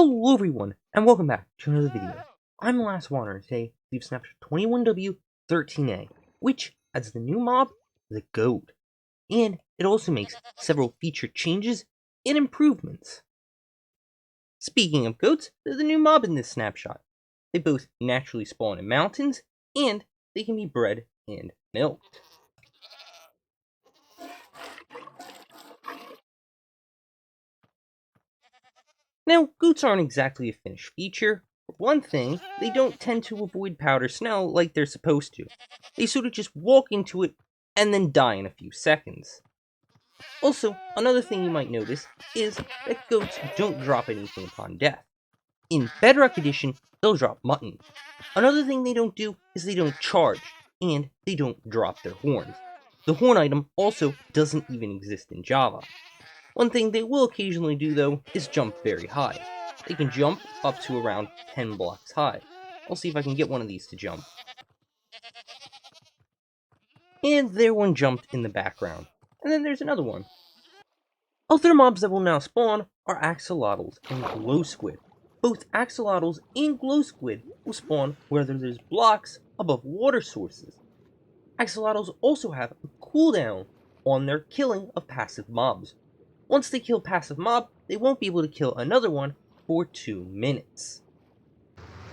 Hello everyone, and welcome back to another video. I'm the last Wanderer, and today we have Snapshot 21w13a, which adds the new mob, the goat, and it also makes several feature changes and improvements. Speaking of goats, they're the new mob in this snapshot. They both naturally spawn in mountains, and they can be bred and milked. Now, goats aren't exactly a finished feature. For one thing, they don't tend to avoid powder snow like they're supposed to. They sort of just walk into it and then die in a few seconds. Also, another thing you might notice is that goats don't drop anything upon death. In Bedrock Edition, they'll drop mutton. Another thing they don't do is they don't charge, and they don't drop their horns. The horn item also doesn't even exist in Java. One thing they will occasionally do, though, is jump very high. They can jump up to around 10 blocks high. I'll see if I can get one of these to jump. And there one jumped in the background. And then there's another one. Other mobs that will now spawn are Axolotls and glow squid. Both Axolotls and glow squid will spawn whether there's blocks above water sources. Axolotls also have a cooldown on their killing of passive mobs. Once they kill a passive mob, they won't be able to kill another one for 2 minutes.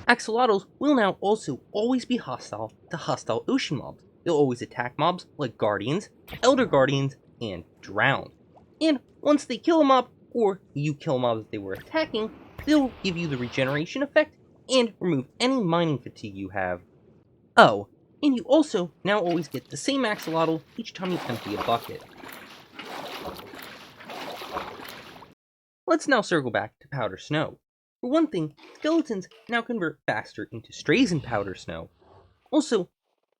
Axolotls will now also always be hostile to hostile ocean mobs. They'll always attack mobs like Guardians, Elder Guardians, and Drowned. And once they kill a mob, or you kill a mob that they were attacking, they'll give you the regeneration effect and remove any mining fatigue you have. Oh, and you also now always get the same Axolotl each time you empty a bucket. Let's now circle back to powder snow. For one thing, skeletons now convert faster into strays in powder snow. Also,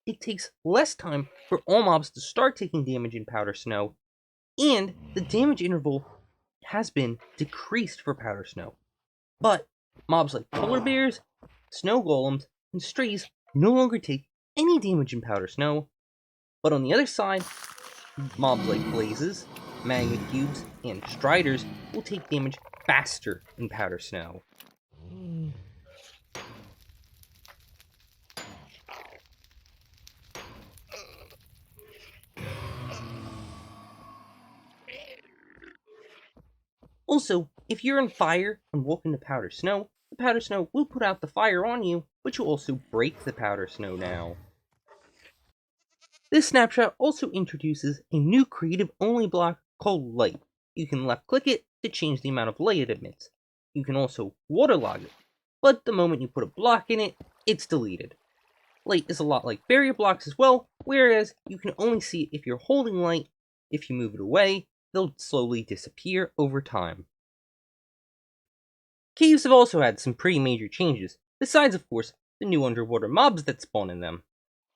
it takes less time for all mobs to start taking damage in powder snow, and the damage interval has been decreased for powder snow. But mobs like polar bears, snow golems, and strays no longer take any damage in powder snow. But on the other side, mobs like blazes, magma cubes, and striders will take damage faster in powder snow. Also, if you're in fire and walk into powder snow, the powder snow will put out the fire on you, but you'll also break the powder snow now. This snapshot also introduces a new creative-only block called Light. You can left-click it to change the amount of light it emits. You can also waterlog it, but the moment you put a block in it, it's deleted. Light is a lot like barrier blocks as well, whereas you can only see it if you're holding light. If you move it away, they'll slowly disappear over time. Caves have also had some pretty major changes, besides of course the new underwater mobs that spawn in them.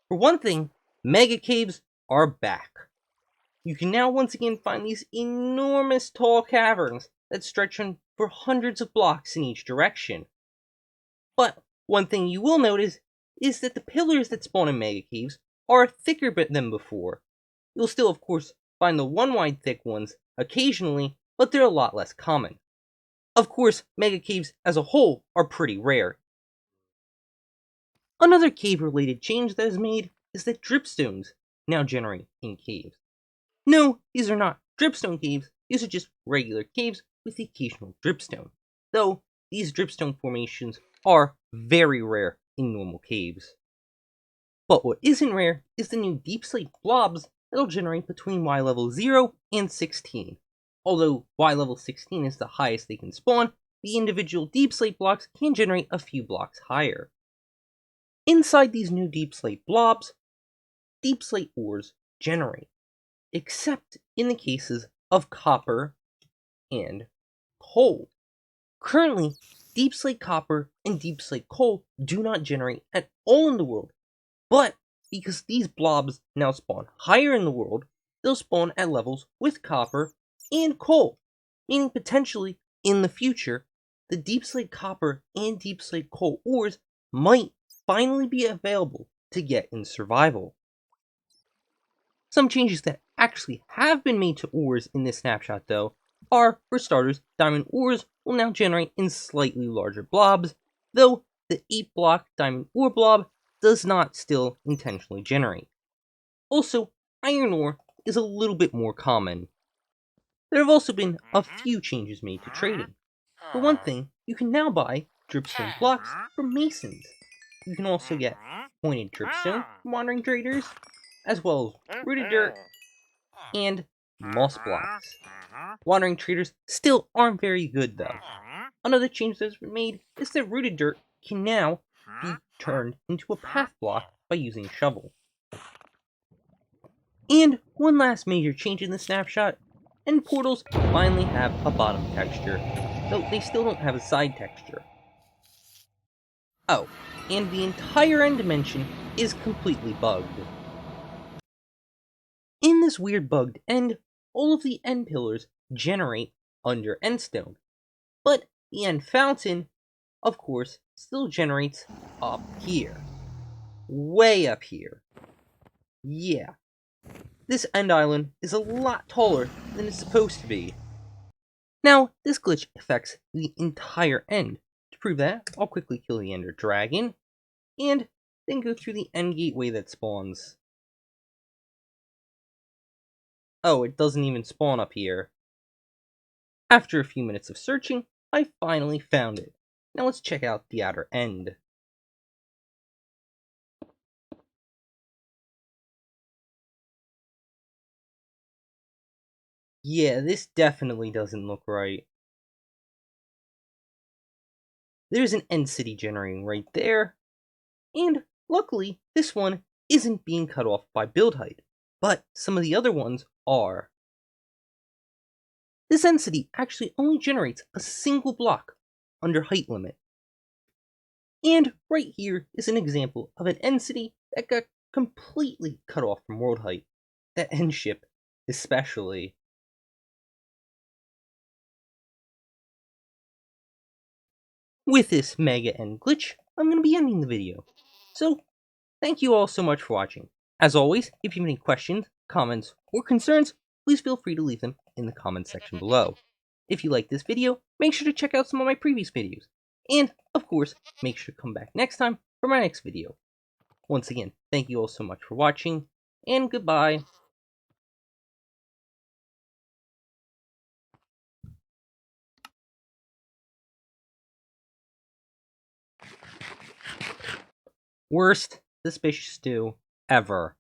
For one thing, mega caves are back. You can now once again find these enormous tall caverns that stretch on for hundreds of blocks in each direction. But one thing you will notice is that the pillars that spawn in mega caves are thicker than before. You'll still of course find the one wide thick ones occasionally, but they're a lot less common. Of course, mega caves as a whole are pretty rare. Another cave-related change that is made is that dripstones now generate in caves. No, these are not dripstone caves, these are just regular caves with the occasional dripstone. Though, these dripstone formations are very rare in normal caves. But what isn't rare is the new deep slate blobs that'll generate between Y level 0 and 16. Although Y level 16 is the highest they can spawn, the individual deep slate blocks can generate a few blocks higher. Inside these new deep slate blobs, deep slate ores generate, except in the cases of copper and coal. Currently, deep slate copper and deep slate coal do not generate at all in the world, but because these blobs now spawn higher in the world, they'll spawn at levels with copper and coal, meaning potentially in the future, the deep slate copper and deep slate coal ores might finally be available to get in survival. Some changes that actually have been made to ores in this snapshot though are, for starters, diamond ores will now generate in slightly larger blobs, though the 8-block diamond ore blob does not still intentionally generate. Also, iron ore is a little bit more common. There have also been a few changes made to trading. For one thing, you can now buy dripstone blocks from masons. You can also get pointed dripstone from wandering traders, as well as rooted dirt and moss blocks. Wandering traders still aren't very good though. Another change that's been made is that rooted dirt can now be turned into a path block by using a shovel. And one last major change in the snapshot, end portals finally have a bottom texture, though they still don't have a side texture. Oh, and the entire end dimension is completely bugged. In this weird bugged end, all of the end pillars generate under endstone, but the end fountain, of course, still generates up here. Way up here. Yeah, this end island is a lot taller than it's supposed to be. Now, this glitch affects the entire end. To prove that, I'll quickly kill the ender dragon, and then go through the end gateway that spawns. Oh, it doesn't even spawn up here. After a few minutes of searching, I finally found it. Now let's check out the outer end. Yeah, this definitely doesn't look right. There's an end city generating right there, and luckily this one isn't being cut off by build height, but some of the other ones are. This end city actually only generates a single block under height limit. And right here is an example of an end city that got completely cut off from world height. That end ship especially. With this mega end glitch, I'm going to be ending the video. So, thank you all so much for watching. As always, if you have any questions, comments, or concerns, please feel free to leave them in the comments section below. If you like this video, make sure to check out some of my previous videos. And, of course, make sure to come back next time for my next video. Once again, thank you all so much for watching, and goodbye. Worst suspicious stew ever.